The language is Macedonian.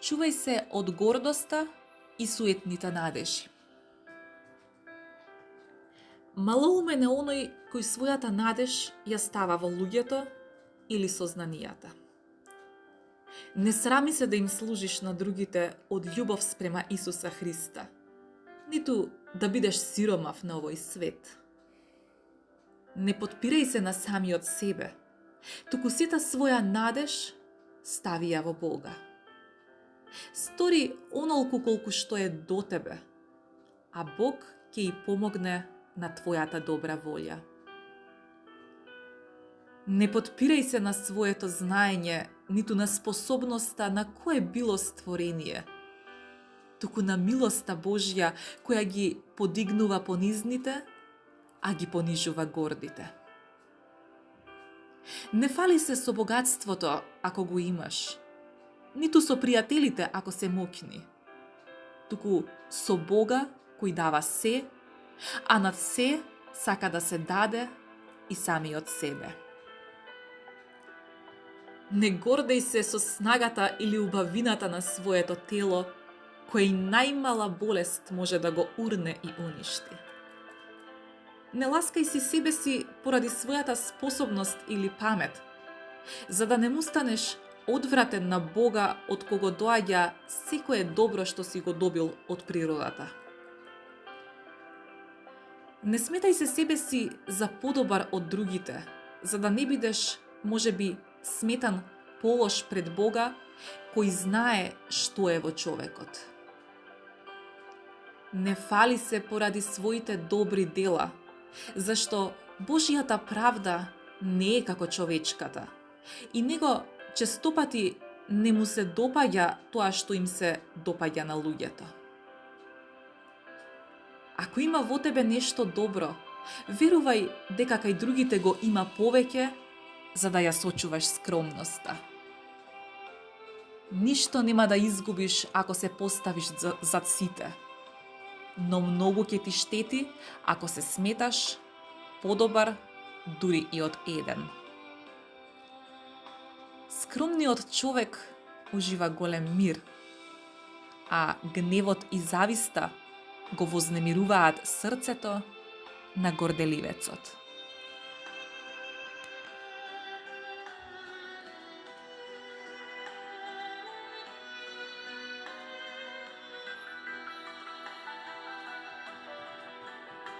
Чувај се од гордоста и суетните надежи. Малоумен е оној кој својата надеж ја става во луѓето или сознанијата. Не срами се да им служиш на другите од љубов спрема Исуса Христа, ниту да бидеш сиромав на овој свет. Не потпирај се на самиот себе, туку сета своја надеж стави ја во Бога. Стори онолку колку што е до тебе, а Бог ќе и помогне на твојата добра волја. Не потпирај се на своето знаење, ниту на способноста на кое било створение, туку на милоста Божја која ги подигнува понизните, а ги понижува гордите. Не фали се со богатството ако го имаш, ниту со пријателите ако се моќни, туку со Бога кој дава се, а над се сака да се даде и самиот себе. Не гордеј се со снагата или убавината на своето тело, која и најмала болест може да го урне и уништи. Не ласкај си себе си поради својата способност или памет, за да не му станеш одвратен на Бога од кого доаѓа секое добро што си го добил од природата. Не сметај се себе си за подобар од другите, за да не бидеш, можеби, сметан полош пред Бога, кој знае што е во човекот. Не фали се поради своите добри дела, зашто Божјата правда не е како човечката и него честопати не му се допаѓа тоа што им се допаѓа на луѓето. Ако има во тебе нешто добро, верувај дека кај другите го има повеќе, за да ја сочуваш скромноста. Ништо нема да изгубиш ако се поставиш зад сите, но многу ќе ти штети ако се сметаш подобар дури и од еден. Скромниот човек ужива голем мир, а гневот и зависта го вознемируваат срцето на горделивецот.